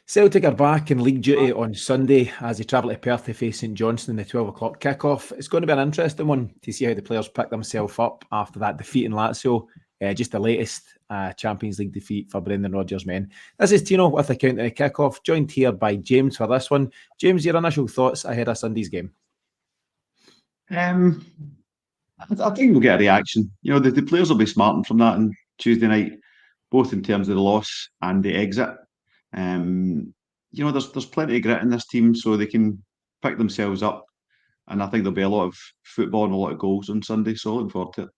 Celtic are back in league duty on Sunday as they travel to Perth to face St Johnstone in the 12 o'clock kick-off. It's going to be an interesting one to see how the players pick themselves up after that defeat in Lazio, just the latest Champions League defeat for Brendan Rodgers' men. This is Tino with the count of the kick-off, joined here by James for this one. James, your initial thoughts ahead of Sunday's game? I think we'll get a reaction. The players will be smarting from that on Tuesday night, both in terms of the loss and the exit. There's plenty of grit in this team, so they can pick themselves up. And I think there'll be a lot of football and a lot of goals on Sunday, so looking forward to it.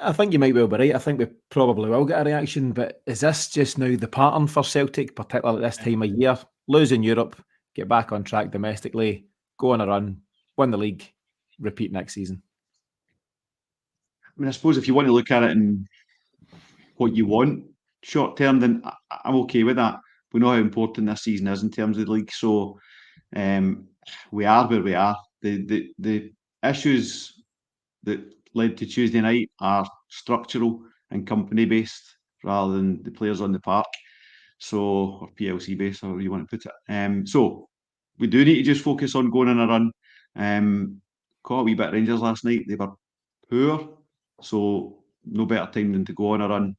I think you might well be right. I think we probably will get a reaction, but is this just now the pattern for Celtic, particularly at this time of year? Lose in Europe, get back on track domestically, go on a run, win the league, repeat next season. I suppose if you want to look at it in what you want short term, then I'm okay with that. We know how important this season is in terms of the league, so we are where we are. The issues that led to Tuesday night are structural and company based rather than the players on the park. So, or PLC based, however you want to put it. So we do need to just focus on going on a run. Caught a wee bit of Rangers last night. They were poor, so no better time than to go on a run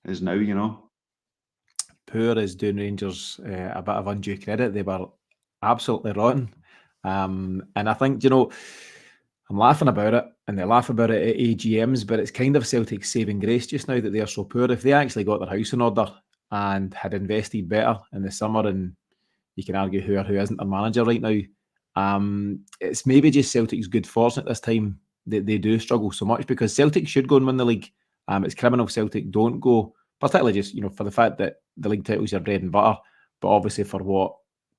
as now. Poor is doing Rangers a bit of undue credit. They were absolutely rotten. And I think, I'm laughing about it, and they laugh about it at AGMs, but it's kind of Celtic's saving grace just now that they are so poor. If they actually got their house in order and had invested better in the summer, and you can argue who or who isn't their manager right now, it's maybe just Celtic's good fortune at this time that they do struggle so much, because Celtic should go and win the league. It's criminal Celtic don't go, particularly just, for the fact that the league titles are bread and butter, but obviously for what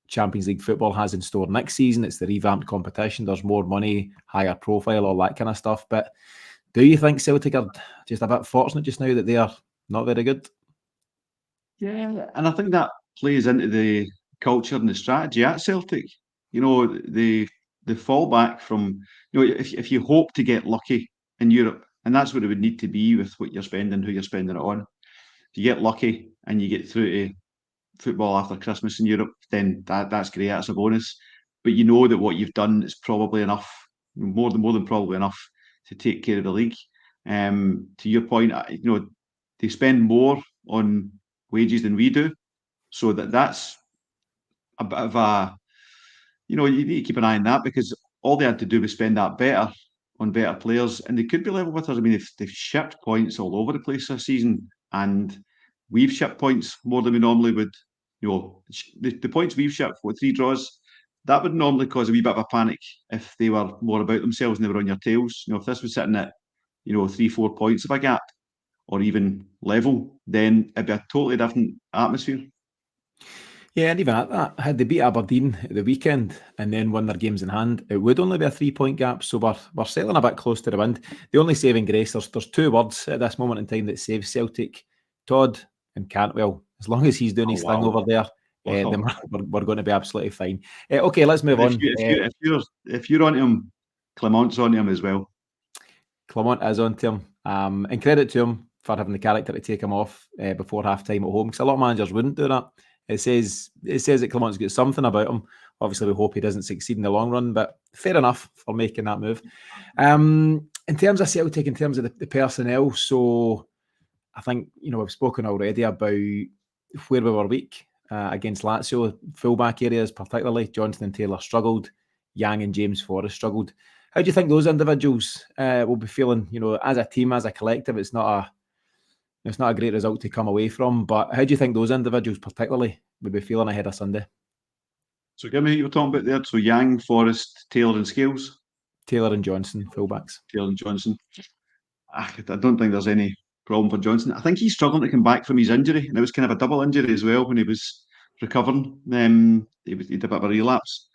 Champions League football has in store next season, it's the revamped competition, there's more money, higher profile, all that kind of stuff. But do you think Celtic are just a bit fortunate just now that they are not very good? Yeah, and I think that plays into the culture and the strategy at Celtic. The fallback from, if you hope to get lucky in Europe, and that's what it would need to be with what you're spending, who you're spending it on. If you get lucky and you get through to football after Christmas in Europe, then that's great. That's a bonus. But you know that what you've done is probably enough, more than probably enough, to take care of the league. To your point, they spend more on wages than we do, so that's a bit of a, you need to keep an eye on that, because all they had to do was spend that better on better players, and they could be level with us. I mean, they've shipped points all over the place this season, and we've shipped points more than we normally would. The points we've shipped, 3 draws, that would normally cause a wee bit of a panic if they were more about themselves and they were on your tails. If this was sitting at 3-4 points of a gap, or even level, then it'd be a totally different atmosphere. Yeah, and even at that, had they beat Aberdeen at the weekend and then won their games in hand, it would only be a 3-point gap. So we're sailing a bit close to the wind. The only saving grace, there's 2 words at this moment in time that saves Celtic: Todd and Cantwell. As long as he's doing his thing over there, then we're going to be absolutely fine. Okay, let's move on. If you're onto him, Clement's onto him as well. Clement is onto him. And credit to him for having the character to take him off before half time at home, because a lot of managers wouldn't do that. It says that Clement's got something about him. Obviously, we hope he doesn't succeed in the long run, but fair enough for making that move. In terms of Celtic, in terms of the personnel, so I think, we've spoken already about where we were weak against Lazio. Fullback areas, particularly, Johnstone and Taylor struggled. Yang and James Forrest struggled. How do you think those individuals will be feeling, as a team, as a collective? It's not a great result to come away from, but how do you think those individuals particularly would be feeling ahead of Sunday? So give me who you were talking about there. So Yang, Forrest, Taylor and Scales? Taylor and Johnson, fullbacks. Taylor and Johnson. I don't think there's any problem for Johnson. I think he's struggling to come back from his injury, and it was kind of a double injury as well when he was recovering. He had a bit of a relapse.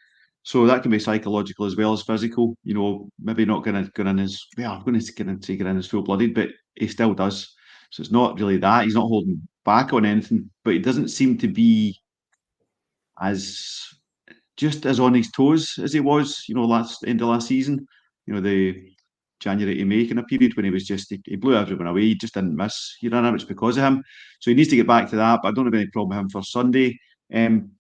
So that can be psychological as well as physical. Maybe not going to get in his, I'm going to get in his full-blooded, but he still does. So it's not really that. He's not holding back on anything, but he doesn't seem to be just as on his toes as he was, end of last season. The January to May kind of period when he was just, he blew everyone away. He just didn't miss. He ran out, it's because of him. So he needs to get back to that, but I don't have any problem with him for Sunday.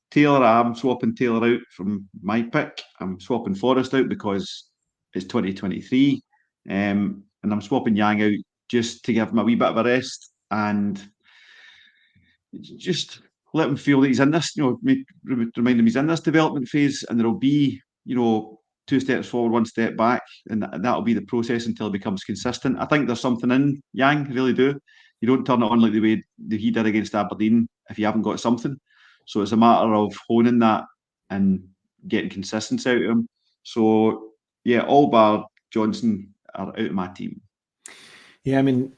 Taylor, I'm swapping Taylor out from my pick. I'm swapping Forrest out because it's 2023. And I'm swapping Yang out just to give him a wee bit of a rest and just let him feel that he's in this, remind him he's in this development phase, and there'll be, 2 steps forward, 1 step back, and that'll be the process until it becomes consistent. I think there's something in Yang, I really do. You don't turn it on like the way that he did against Aberdeen if you haven't got something. So it's a matter of honing that and getting consistency out of him. So yeah, all bar Johnson are out of my team. Yeah, I mean,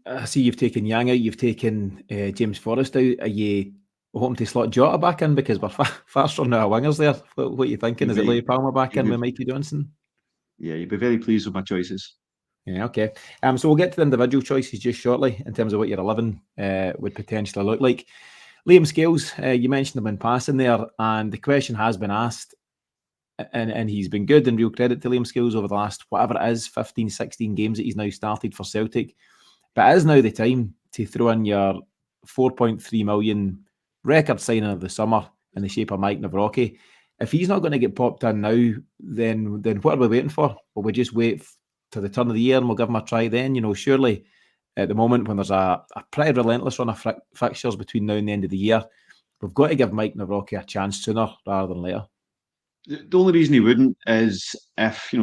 I see you've taken Yang out, you've taken James Forrest out. Are you hoping to slot Jota back in because we're fast running out of wingers there? What are you thinking? Is it Leigh Palmer back in with Mikey Johnson? Yeah, you'd be very pleased with my choices. Yeah, okay. So we'll get to the individual choices just shortly in terms of what your 11 would potentially look like. Liam Scales, you mentioned him in passing there, and the question has been asked, and he's been good, and real credit to Liam Scales over the last, whatever it is, 15, 16 games that he's now started for Celtic. But it is now the time to throw in your 4.3 million record signing of the summer in the shape of Mike Nawrocki. If he's not going to get popped in now, then what are we waiting for? Will we just wait to the turn of the year and we'll give him a try then? Surely at the moment when there's a pretty relentless run of fixtures between now and the end of the year, we've got to give Mike Nawrocki a chance sooner rather than later. The only reason he wouldn't is if,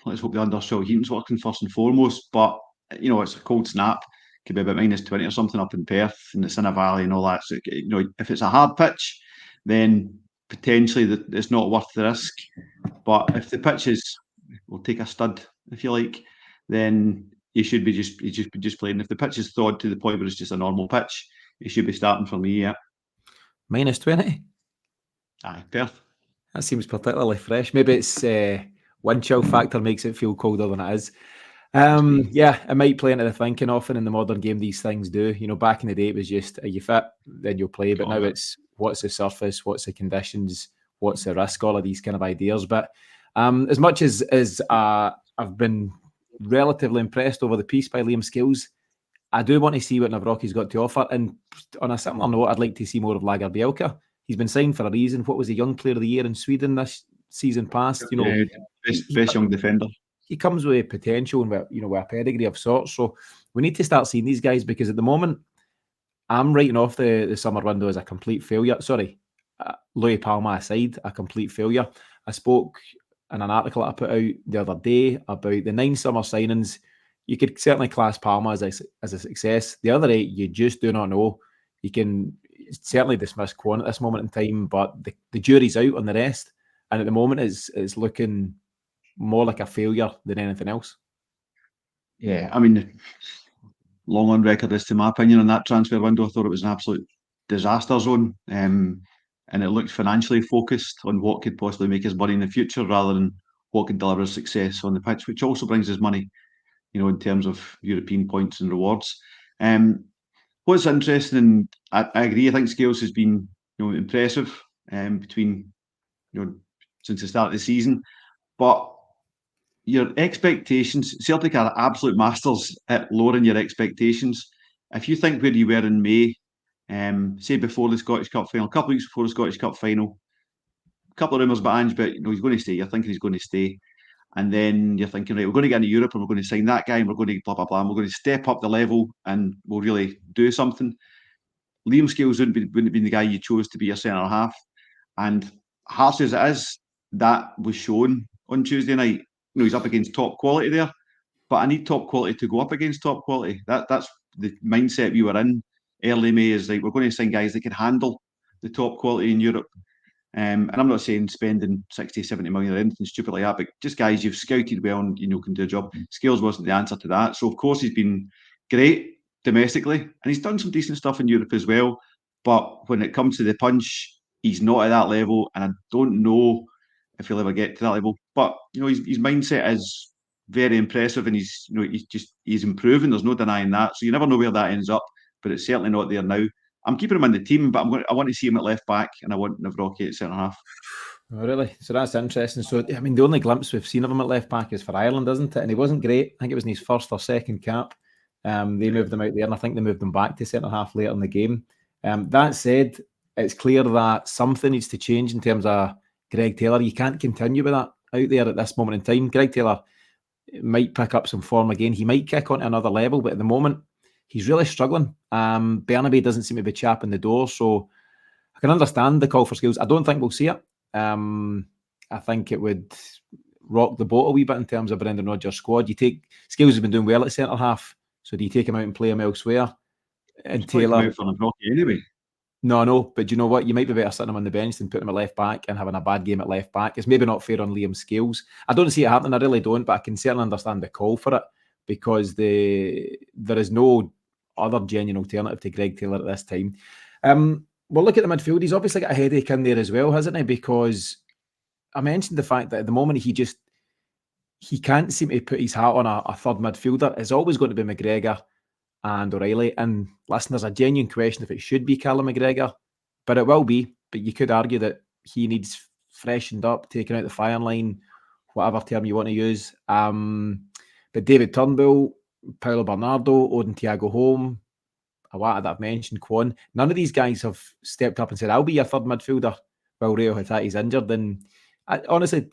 let's hope the undershell heating's working first and foremost, but, it's a cold snap. Could be about -20 or something up in Perth and it's in a valley and all that. So, if it's a hard pitch, then potentially it's not worth the risk. But if the pitch will take a stud, if you like, then he should be just playing. If the pitch is thawed to the point where it's just a normal pitch, he should be starting for me, yeah. -20? Aye, Perth. That seems particularly fresh. Maybe it's wind chill factor makes it feel colder than it is. Yeah, it might play into the thinking often in the modern game. These things do. Back in the day, it was just, are you fit? Then you'll play. But now it's what's the surface? What's the conditions? What's the risk? All of these kind of ideas. But as much as I've been relatively impressed over the piece by Liam Scales, I do want to see what Nawrocki's got to offer. And on a similar note, I'd like to see more of Lagerbielke. He's been signed for a reason. What was the Young Player of the Year in Sweden this season past? Best young defender. He comes with potential and with a pedigree of sorts. So we need to start seeing these guys because at the moment, I'm writing off the summer window as a complete failure. Sorry, Leigh Palmer aside, a complete failure. I spoke in an article that I put out the other day about the 9 summer signings. You could certainly class Palmer as a success. The other 8, you just do not know. You can certainly dismiss Kwon at this moment in time, but the jury's out on the rest. And at the moment, it's looking more like a failure than anything else. Yeah, I mean, long on record as to my opinion on that transfer window. I thought it was an absolute disaster zone. And it looked financially focused on what could possibly make his money in the future rather than what could deliver success on the pitch, which also brings his money, in terms of European points and rewards. What's interesting, and I agree, I think Scales has been impressive between since the start of the season, but your expectations, Celtic are absolute masters at lowering your expectations. If you think where you were in May, say before the Scottish Cup final, a couple of weeks before the Scottish Cup final, a couple of rumours about Ange, but he's going to stay. You're thinking he's going to stay. And then you're thinking, right, we're going to get into Europe and we're going to sign that guy and we're going to blah, blah, blah, and we're going to step up the level and we'll really do something. Liam Scales wouldn't have been the guy you chose to be your centre half. And harsh as it is, that was shown on Tuesday night. He's up against top quality there, but I need top quality to go up against top quality. That's the mindset we were in early May, is like, we're going to sign guys that can handle the top quality in Europe. And I'm not saying spending 60, 70 million or anything stupid like that, but just guys you've scouted well and can do a job. Scales wasn't the answer to that. So of course he's been great domestically and he's done some decent stuff in Europe as well. But when it comes to the punch, he's not at that level, and I don't know if he'll ever get to that level. But his mindset is very impressive, and he's improving. There's no denying that. So you never know where that ends up, but it's certainly not there now. I'm keeping him in the team, but I want to see him at left back, and I want Nawrocki at centre half. Oh, really? So that's interesting. So, I mean, the only glimpse we've seen of him at left back is for Ireland, isn't it? And he wasn't great. I think it was in his first or second cap. They moved him out there, and I think they moved him back to centre half later in the game. That said, it's clear that something needs to change in terms of Greg Taylor. You can't continue with that out there at this moment in time. Greg Taylor might pick up some form again. He might kick on to another level, but at the moment, he's really struggling. Bernabe doesn't seem to be chapping the door, so I can understand the call for skills. I don't think we'll see it. I think it would rock the boat a wee bit in terms of Brendan Rodgers' squad. You take Skills has been doing well at centre half, so do you take him out and play him elsewhere? And Taylor for Rocky anyway. No, but you know what? You might be better sitting him on the bench than putting him at left back and having a bad game at left back. It's maybe not fair on Liam Scales. I don't see it happening. I really don't, but I can certainly understand the call for it because there is no other genuine alternative to Greg Taylor at this time. Well, look at the midfield. He's obviously got a headache in there as well, hasn't he? Because I mentioned the fact that at the moment he can't seem to put his hat on a third midfielder. It's always going to be McGregor and O'Reilly. And listen, there's a genuine question if it should be Callum McGregor, but it will be. But you could argue that he needs freshened up, taking out the firing line, whatever term you want to use. But David Turnbull, Paulo Bernardo, Odin Thiago Holm, Awata that I've mentioned, Kwon, none of these guys have stepped up and said, I'll be your third midfielder while Rio Hitati's injured. And honestly,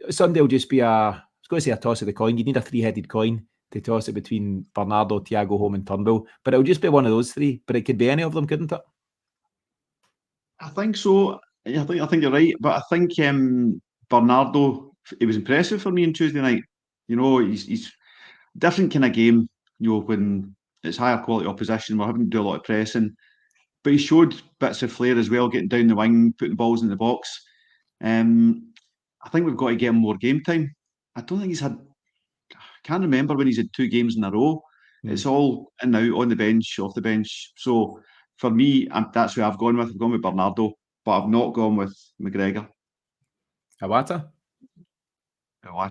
Sunday will just be I was going to say a toss of the coin. You need a three-headed coin to toss it between Bernardo, Thiago Holm and Turnbull. But it'll just be one of those three. But it could be any of them, couldn't it? I think so. I think you're right. But I think Bernardo, it was impressive for me on Tuesday night. You know, he's different kind of game, you know, when it's higher quality opposition, we're having to do a lot of pressing. But he showed bits of flair as well, getting down the wing, putting balls in the box. I think we've got to get him more game time. I don't think he's had, I can't remember when he's had 2 games in a row. It's all in and out, on the bench, off the bench. So for me, that's who I've gone with. I've gone with Bernardo, but I've not gone with McGregor. Awata? I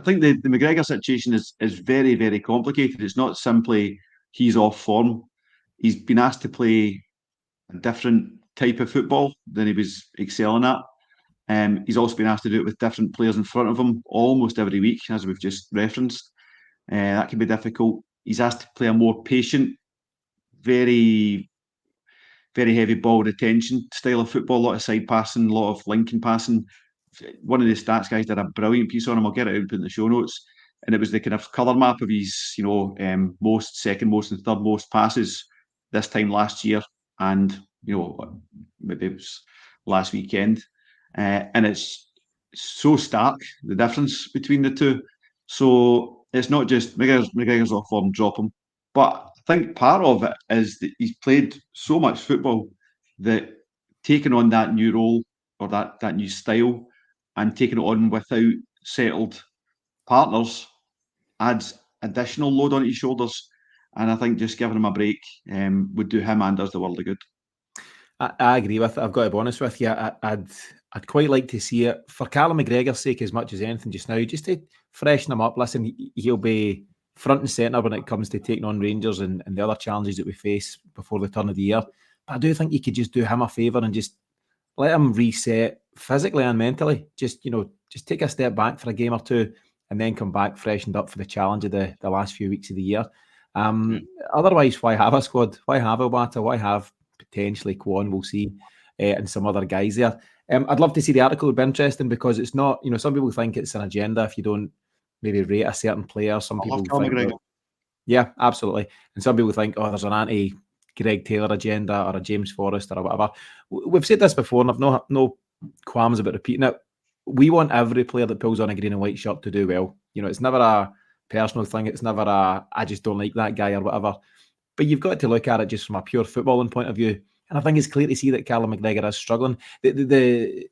think the McGregor situation is very, very complicated. It's not simply he's off form. He's been asked to play a different type of football than he was excelling at. He's also been asked to do it with different players in front of him almost every week, as we've just referenced. That can be difficult. He's asked to play a more patient, very, very heavy ball retention style of football, a lot of side passing, a lot of linking passing. One of the stats guys did a brilliant piece on him. I'll get it out and put in the show notes. And it was the kind of colour map of his, most, second most, and third most passes this time last year, and maybe it was last weekend. And it's so stark, the difference between the two. So it's not just McGregor's off form, drop him. But I think part of it is that he's played so much football that taking on that new role or that new style and taking it on without settled partners adds additional load on his shoulders. And I think just giving him a break would do him and us the world of good. I agree with it. I've got to be honest with you. I'd quite like to see it for Callum McGregor's sake as much as anything just now, just to freshen him up. Listen, he'll be front and centre when it comes to taking on Rangers and the other challenges that we face before the turn of the year. But I do think you could just do him a favour and just let him reset physically and mentally. Just take a step back for a game or two and then come back freshened up for the challenge of the last few weeks of the year. Otherwise, why have a squad? Why have Awata? Why have potentially Kwon? We'll see, and some other guys there. I'd love to see the article. It would be interesting because it's not, some people think it's an agenda if you don't maybe rate a certain player. Some people think, yeah, absolutely. And some people think, there's an anti-Greg Taylor agenda or a James Forrester or whatever. We've said this before, and I've no qualms about repeating it. We want every player that pulls on a green and white shirt to do well. It's never a personal thing. It's never I just don't like that guy or whatever. But you've got to look at it just from a pure footballing point of view. And I think it's clear to see that Callum McGregor is struggling. The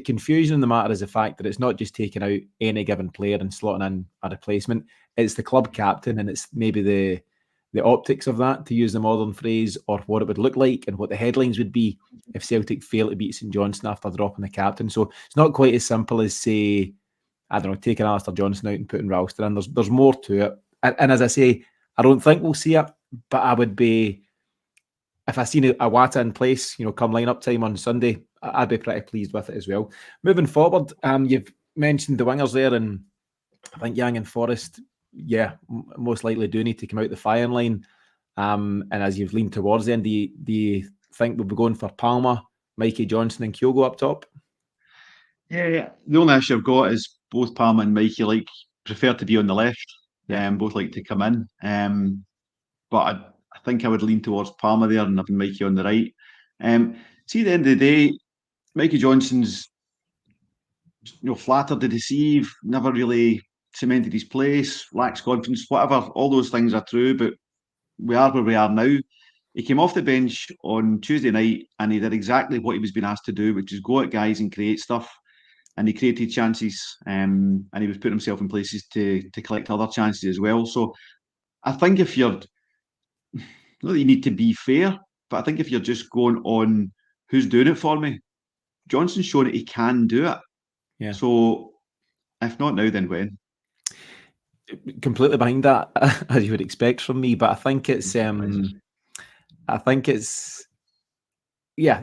confusion in the matter is the fact that it's not just taking out any given player and slotting in a replacement. It's the club captain, and it's maybe the optics of that, to use the modern phrase, or what it would look like and what the headlines would be if Celtic fail to beat St Johnstone after dropping the captain. So it's not quite as simple as, say, I don't know, taking Alistair Johnstone out and putting Ralston in. There's more to it. And as I say, I don't think we'll see it, but if I seen a Wata in place, come line-up time on Sunday, I'd be pretty pleased with it as well. Moving forward, you've mentioned the wingers there, and I think Yang and Forrest, most likely do need to come out the firing line. And as you've leaned towards the end, do you think we'll be going for Palmer, Mikey Johnstone and Kyogo up top? Yeah. The only issue I've got is both Palmer and Mikey prefer to be on the left. Both like to come in. But I think I would lean towards Palmer there and having Mikey on the right. See, at the end of the day, Mikey Johnston's flattered to deceive, never really cemented his place, lacks confidence, whatever. All those things are true, but we are where we are now. He came off the bench on Tuesday night and he did exactly what he was being asked to do, which is go at guys and create stuff. And he created chances, and he was putting himself in places to collect other chances as well. So I think if you're, not that you need to be fair, but I think if you're just going on who's doing it for me, Johnston's shown that he can do it. Yeah. So if not now, then when? Completely behind that, as you would expect from me. But I think it's,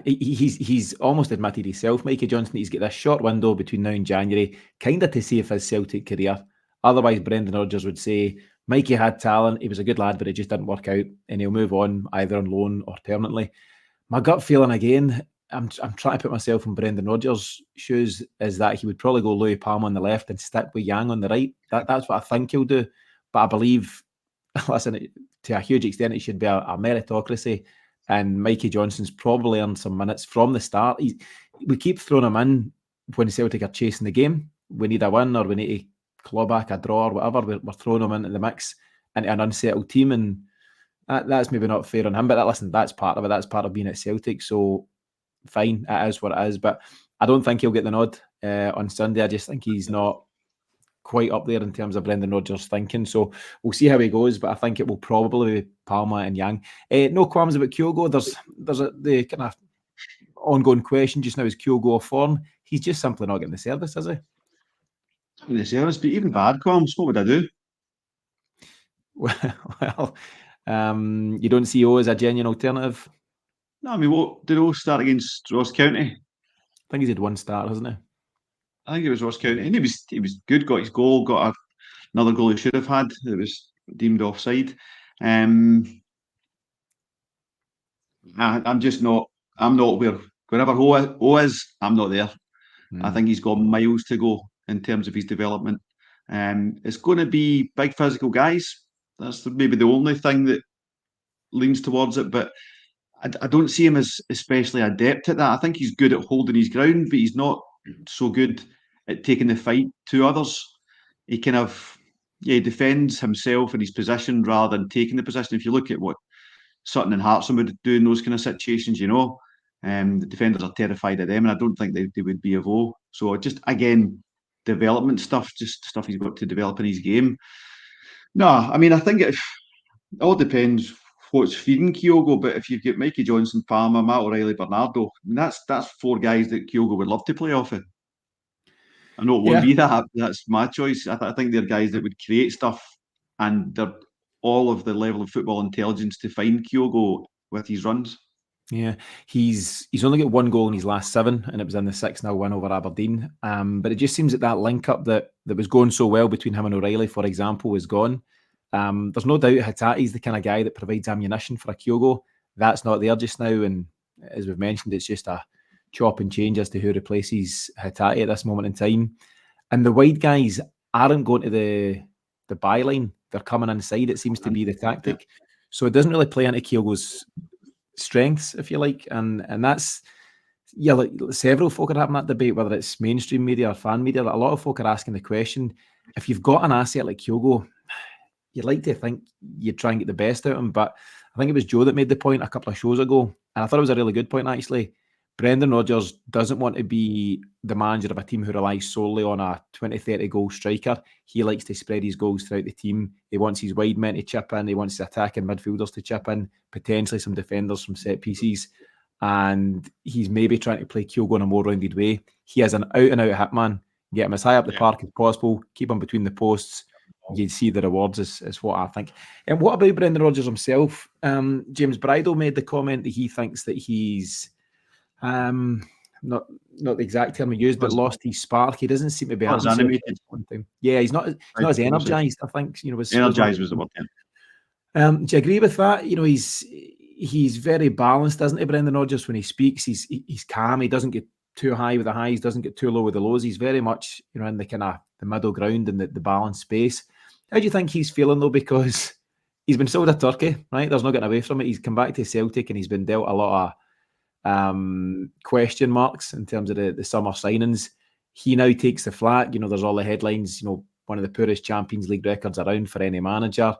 he's almost admitted himself, Mikey Johnstone, he's got this short window between now and January, kind of to save his Celtic career. Otherwise, Brendan Rodgers would say, Mikey had talent, he was a good lad, but it just didn't work out, and he'll move on either on loan or permanently. My gut feeling again, I'm trying to put myself in Brendan Rodgers' shoes, is that he would probably go Louis Palmer on the left and stick with Yang on the right. That's what I think he'll do. But I believe, listen, to a huge extent, it should be a meritocracy. And Mikey Johnston's probably earned some minutes from the start. We keep throwing him in when Celtic are chasing the game. We need a win, or we need to claw back a draw or whatever. We're throwing him into the mix, into an unsettled team. And that's maybe not fair on him. But listen, that's part of it. That's part of being at Celtic. So fine, it is what it is. But I don't think he'll get the nod on Sunday. I just think he's not quite up there in terms of Brendan Rodgers' thinking. So we'll see how he goes, but I think it will probably be Palmer and Yang. No qualms about Kyogo. There's the kind of ongoing question just now, is Kyogo off form? He's just simply not getting the service, is he? The service, but even bad qualms, what would I do? Well, you don't see O as a genuine alternative? No, I mean, what did O start against Ross County? I think he's had one start, hasn't he? I think it was Ross County, and he was good. Got his goal. Got another goal he should have had. It was deemed offside. I'm just not. I'm not where wherever O is. I'm not there. I think he's got miles to go in terms of his development. It's going to be big physical guys. That's maybe the only thing that leans towards it. But I don't see him as especially adept at that. I think he's good at holding his ground, but he's not so good at taking the fight to others. He kind of defends himself in his position rather than taking the position. If you look at what Sutton and Hartson would do in those kind of situations, the defenders are terrified of them, and I don't think they would be of O. So just again, development stuff, just stuff he's got to develop in his game. No, I mean, I think it all depends what's feeding Kyogo, but if you've got Mikey Johnstone, Palmer, Matt O'Reilly, Bernardo, I mean, that's four guys that Kyogo would love to play off of. I know it won't be that. That's my choice. I think they're guys that would create stuff, and they're all of the level of football intelligence to find Kyogo with his runs. Yeah, he's only got one goal in his last 7, and it was in the 6-0 win over Aberdeen. But it just seems that link up that was going so well between him and O'Reilly, for example, is gone. There's no doubt Hatate's the kind of guy that provides ammunition for a Kyogo. That's not there just now, and as we've mentioned, it's just a chop and change as to who replaces Hatate at this moment in time. And the wide guys aren't going to the byline; they're coming inside. It seems to be the tactic. So it doesn't really play into Kyogo's strengths, if you like, and that's like several folk are having that debate, whether it's mainstream media or fan media. A lot of folk are asking the question: if you've got an asset like Kyogo, you'd like to think you'd try and get the best out of him. But I think it was Joe that made the point a couple of shows ago, and I thought it was a really good point actually. Brendan Rodgers doesn't want to be the manager of a team who relies solely on a 20-30 goal striker. He likes to spread his goals throughout the team. He wants his wide men to chip in. He wants his attacking midfielders to chip in, potentially some defenders from set pieces. And he's maybe trying to play Kyogo in a more rounded way. He is an out-and-out hitman. Get him as high up the park as possible, keep him between the posts, you'd see the rewards is what I think. And what about Brendan Rodgers himself? James Bridle made the comment that he thinks that he's not the exact term he used, but lost his spark. He doesn't seem to be animated. Yeah, he's not as energized. I think Energized was the word. Do you agree with that? He's very balanced, doesn't he, Brendan Rodgers? When he speaks, he's calm. He doesn't get too high with the highs, doesn't get too low with the lows. He's very much in the kind of the middle ground and the balanced space. How do you think he's feeling though? Because he's been sold a turkey, right? There's no getting away from it. He's come back to Celtic and he's been dealt a lot of question marks in terms of the summer signings. He now takes the flak. There's all the headlines. One of the poorest Champions League records around for any manager.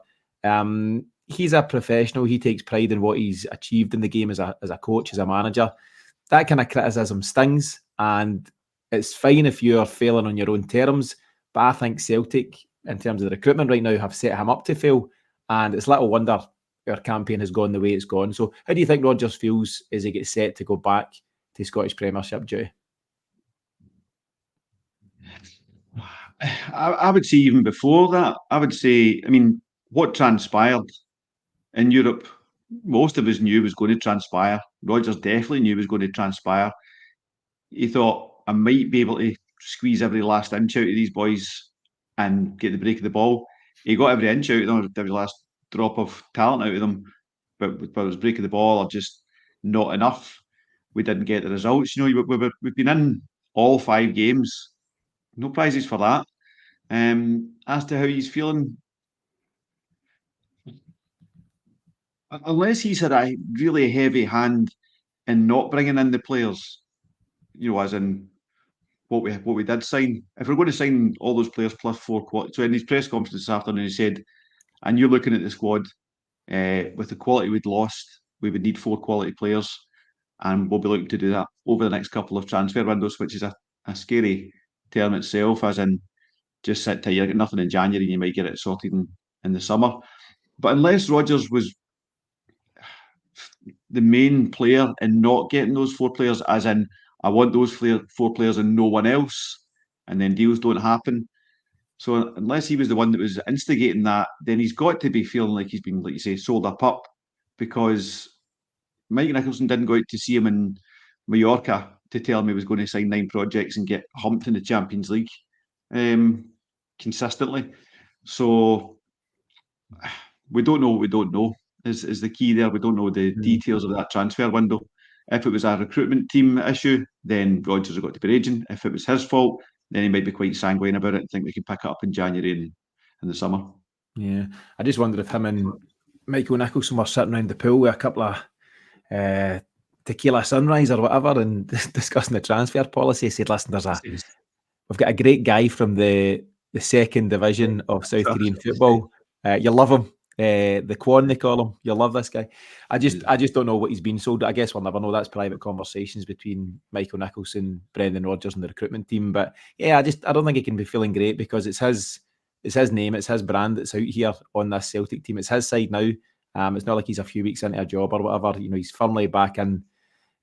He's a professional. He takes pride in what he's achieved in the game as a coach, as a manager. That kind of criticism stings, and it's fine if you're failing on your own terms. But I think Celtic, in terms of the recruitment right now, have set him up to fail, and it's little wonder our campaign has gone the way it's gone. So how do you think Rodgers feels as he gets set to go back to Scottish Premiership duty? I would say even before that, what transpired in Europe, most of us knew was going to transpire. Rodgers definitely knew was going to transpire. He thought, I might be able to squeeze every last inch out of these boys and get the break of the ball. He got every inch out of them, every last drop of talent out of them, but it was break of the ball or just not enough. We didn't get the results. We've been in all 5 games. No prizes for that. As to how he's feeling, unless he's had a really heavy hand in not bringing in the players, as in what we did sign. If we're going to sign all those players plus 4 quality, so in his press conference this afternoon, he said, and you're looking at the squad, with the quality we'd lost, we would need 4 quality players, and we'll be looking to do that over the next couple of transfer windows, which is a scary term itself, as in just sit tight, you get nothing in January and you might get it sorted in the summer. But unless Rodgers was the main player in not getting those 4 players, as in I want those 4 players and no one else, and then deals don't happen. So unless he was the one that was instigating that, then he's got to be feeling like he's been, like you say, sold a pup, because Mike Nicholson didn't go out to see him in Mallorca to tell him he was going to sign 9 projects and get humped in the Champions League consistently. So we don't know what we don't know is the key there. We don't know the details of that transfer window. If it was a recruitment team issue, then Rodgers has got to be raging. If it was his fault, then he might be quite sanguine about it and think we can pick it up in January and in the summer. Yeah, I just wonder if him and Michael Nicholson were sitting around the pool with a couple of tequila sunrise or whatever and discussing the transfer policy. He said, listen, we've got a great guy from the second division of South Korean football. You love him. The Quan, they call him. You'll love this guy. I just don't know what he's been sold. I guess we'll never know. That's private conversations between Michael Nicholson, Brendan Rodgers and the recruitment team. But yeah, I don't think he can be feeling great, because it's his name, it's his brand that's out here on this Celtic team. It's his side now. It's not like he's a few weeks into a job or whatever. He's firmly back in,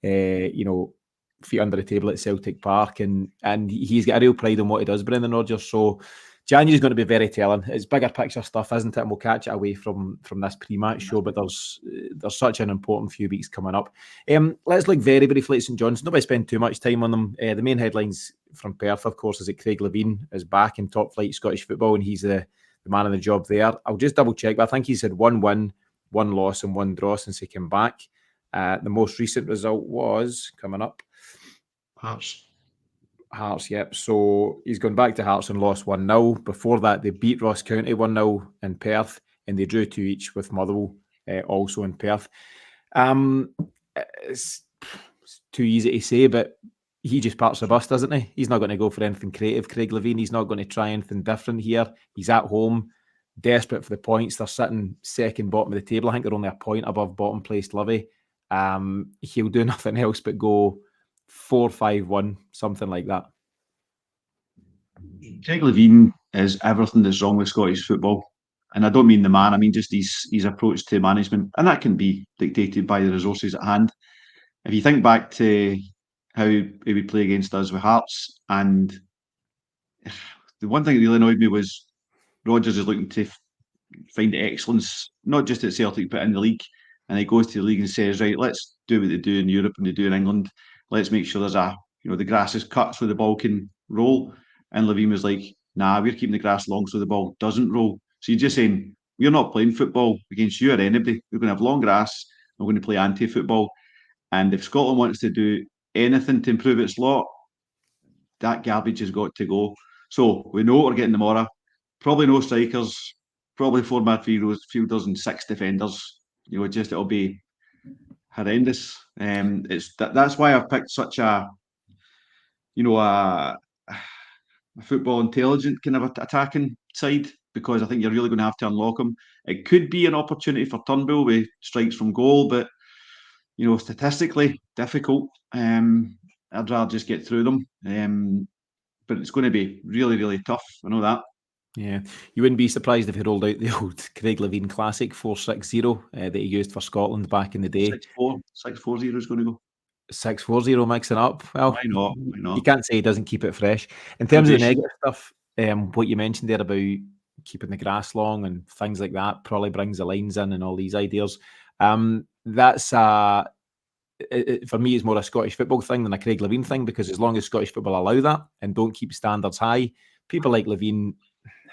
feet under the table at Celtic Park, and he's got a real pride in what he does, Brendan Rodgers. So January's going to be very telling. It's bigger picture stuff, isn't it? And we'll catch it away from this pre-match show, but there's such an important few weeks coming up. Let's look very briefly at St Johnstone. Nobody spend too much time on them. The main headlines from Perth, of course, is that Craig Levein is back in top flight Scottish football, and he's the man of the job there. I'll just double check, but I think he's had 1 win, 1 loss and 1 draw since he came back. The most recent result was coming up. Hearts, yep. So he's gone back to Hearts and lost 1-0. Before that, they beat Ross County 1-0 in Perth, and they drew 2 each with Motherwell, also in Perth. It's too easy to say, but he just parks the bus, doesn't he? He's not going to go for anything creative, Craig Levein. He's not going to try anything different here. He's at home, desperate for the points. They're sitting second bottom of the table. I think they're only a point above bottom placed Livy. He'll do nothing else but go 4-5-1, something like that. Craig Levein is everything that's wrong with Scottish football. And I don't mean the man, I mean just his approach to management. And that can be dictated by the resources at hand. If you think back to how he would play against us with Hearts, and the one thing that really annoyed me was Rodgers is looking to find excellence, not just at Celtic, but in the league. And he goes to the league and says, right, let's do what they do in Europe and they do in England. Let's make sure there's the grass is cut so the ball can roll. And Levein was like, nah, we're keeping the grass long so the ball doesn't roll. So you're just saying, we're not playing football against you or anybody. We're going to have long grass. We're going to play anti-football. And if Scotland wants to do anything to improve its lot, that garbage has got to go. So we know what we're getting tomorrow. Probably no strikers, probably 4 midfielders and 6 defenders. It'll be horrendous. That's why I've picked such a football intelligent kind of attacking side, because I think you're really going to have to unlock them. It could be an opportunity for Turnbull with strikes from goal, but statistically difficult. I'd rather just get through them. But it's going to be really, really tough. I know that. Yeah, you wouldn't be surprised if he rolled out the old Craig Levein classic 4-6-0 that he used for Scotland back in the day. 6-4-0 is going to go. 6-4-0 mixing up. Well, Why not? Why not? You can't say he doesn't keep it fresh. In terms of the negative stuff, what you mentioned there about keeping the grass long and things like that probably brings the lines in and all these ideas. That's for me, it's more a Scottish football thing than a Craig Levein thing, because as long as Scottish football allow that and don't keep standards high, people like Levein,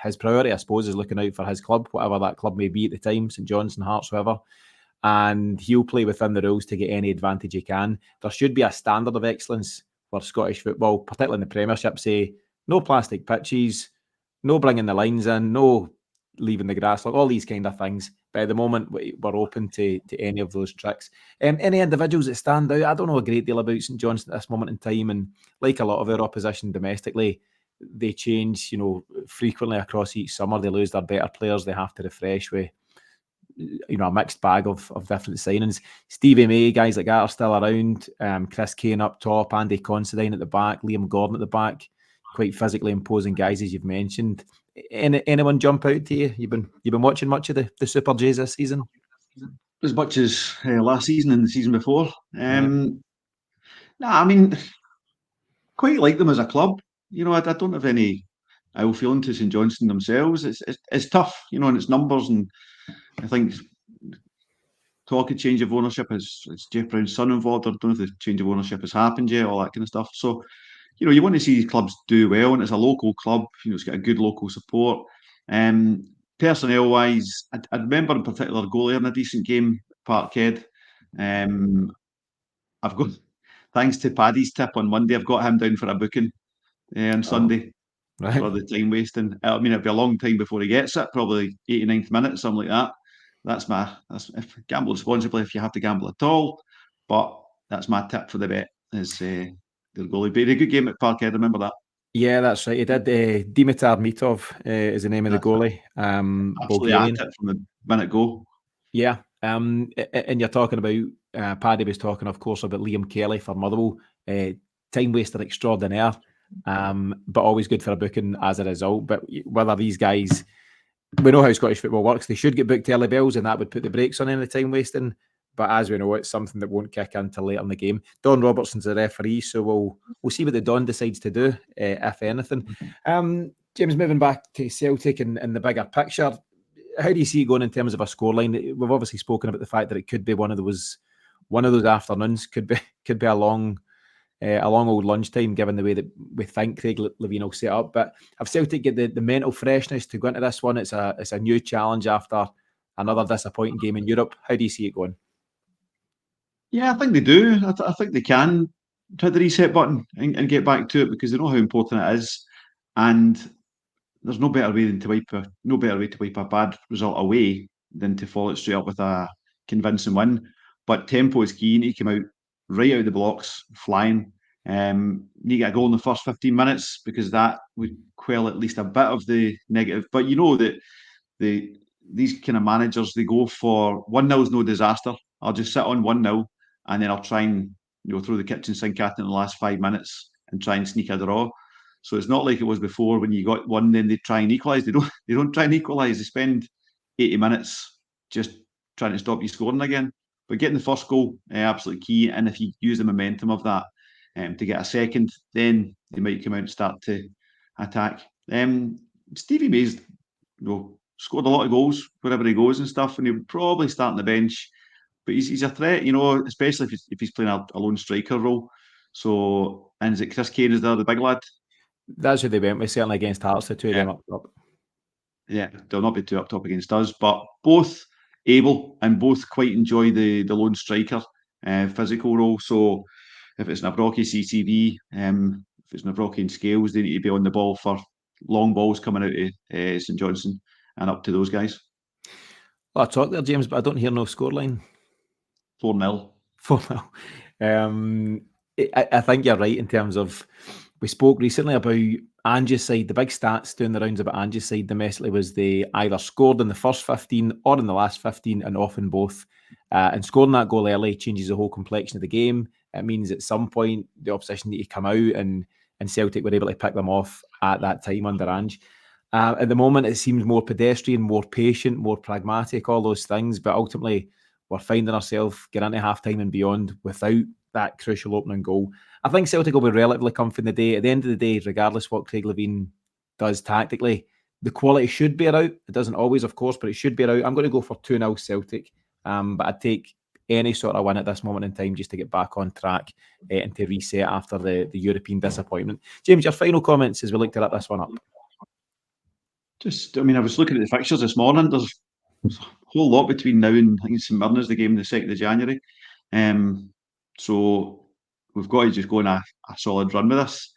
his priority, I suppose, is looking out for his club, whatever that club may be at the time, St Johnstone, Hearts, whoever. And he'll play within the rules to get any advantage he can. There should be a standard of excellence for Scottish football, particularly in the Premiership. Say, no plastic pitches, no bringing the lines in, no leaving the grass, like all these kind of things. But at the moment, we're open to any of those tricks. Any individuals that stand out? I don't know a great deal about St Johnstone at this moment in time, and like a lot of our opposition domestically, they change, frequently across each summer. They lose their better players. They have to refresh with, a mixed bag of different signings. Stevie May, guys like that are still around. Chris Kane up top, Andy Considine at the back, Liam Gordon at the back. Quite physically imposing guys, as you've mentioned. Anyone jump out to you? You've been watching much of the Super Jays this season? As much as last season and the season before. I mean, quite like them as a club. I don't have any ill feeling to St Johnstone themselves. It's tough, and it's numbers, and I think talk of change of ownership is Jeff Brown's son involved. I don't know if the change of ownership has happened yet, all that kind of stuff. So, you want to see these clubs do well, and it's a local club. It's got a good local support. Personnel wise, I remember in particular goalie in a decent game, Parkhead. I've got, thanks to Paddy's tip on Monday, I've got him down for a booking on Sunday. Right. For the time wasting. I mean, it'll be a long time before he gets it, probably 89th minute, something like that. That's gamble responsibly if you have to gamble at all. But that's my tip for the bet, is the goalie. But a good game at Parkhead, remember that. Yeah, that's right. He did. Dimitar Mitov is the name of the goalie. Absolutely Bulgarian. at it from the minute go. Yeah. And you're talking about, Paddy was talking, of course, about Liam Kelly for Motherwell. Time waster extraordinaire, but always good for a booking as a result. But whether these guys, we know how Scottish football works, they should get booked early bells, and that would put the brakes on any time wasting. But as we know, it's something that won't kick in until later in the game. Don Robertson's the referee, so we'll see what the Don decides to do, if anything. James, moving back to Celtic and the bigger picture, how do you see it going in terms of a scoreline? We've obviously spoken about the fact that it could be one of those afternoons, could be a long old lunchtime, given the way that we think Craig Levein will set up. But if Celtic get the mental freshness to go into this one, it's a new challenge after another disappointing game in Europe. How do you see it going? Yeah, I think they do. I think they can hit the reset button and get back to it, because they know how important it is. And there's no better way to wipe a bad result away than to follow it straight up with a convincing win. But tempo is key. You need to come out right out of the blocks, flying. Need to get a goal in the first 15 minutes, because that would quell at least a bit of the negative. But you know that these kind of managers, they go for 1-0 is no disaster. I'll just sit on 1-0 and then I'll try and throw the kitchen sink at it in the last 5 minutes and try and sneak a draw. So it's not like it was before, when you got one, then they try and equalise. They don't try and equalise. They spend 80 minutes just trying to stop you scoring again. But getting the first goal, absolutely key. And if you use the momentum of that to get a second, then they might come out and start to attack. Stevie May's scored a lot of goals wherever he goes and stuff, and he'll probably start on the bench. But he's a threat, especially if he's playing a lone striker role. So, and is it Chris Kane is there, the big lad? That's who they went with, certainly against Hearts, the two of them up top. Yeah, they'll not be too up top against us, but both able and both quite enjoy the lone striker physical role. So if it's Navrocki CCV, if it's Navrocki and Scales, they need to be on the ball for long balls coming out of St Johnstone and up to those guys. I talk there, James, but I don't hear no scoreline. 4-0. 4-0. I think you're right in terms of, we spoke recently about Angie's side. The big stats doing the rounds about Angie's side domestically was they either scored in the first 15 or in the last 15, and often both. And scoring that goal early changes the whole complexion of the game. It means at some point the opposition need to come out, and Celtic were able to pick them off at that time under Ange. At the moment, it seems more pedestrian, more patient, more pragmatic, all those things. But ultimately, we're finding ourselves getting into half-time and beyond without that crucial opening goal. I think Celtic will be relatively comfy in the day. At the end of the day, regardless what Craig Levein does tactically, the quality should be out. It doesn't always, of course, but it should be out. I'm going to go for 2-0 Celtic. But I'd take any sort of win at this moment in time just to get back on track and to reset after the European disappointment. James, your final comments as we look to wrap this one up. I was looking at the fixtures this morning. There's a whole lot between now and I think St Mirren's the game the 2nd of January. So we've got to just go on a solid run with this.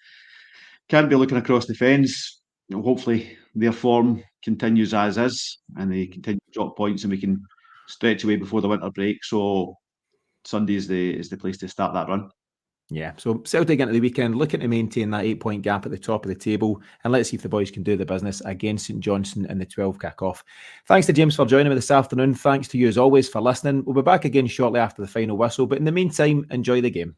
Can't be looking across the fence. Hopefully their form continues as is and they continue to drop points and we can stretch away before the winter break. So Sunday is the place to start that run. Yeah, so Celtic into the weekend looking to maintain that 8-point gap at the top of the table, and let's see if the boys can do the business against St Johnstone in the 12 kick-off. Thanks to James for joining me this afternoon. Thanks to you as always for listening. We'll be back again shortly after the final whistle, but in the meantime, enjoy the game.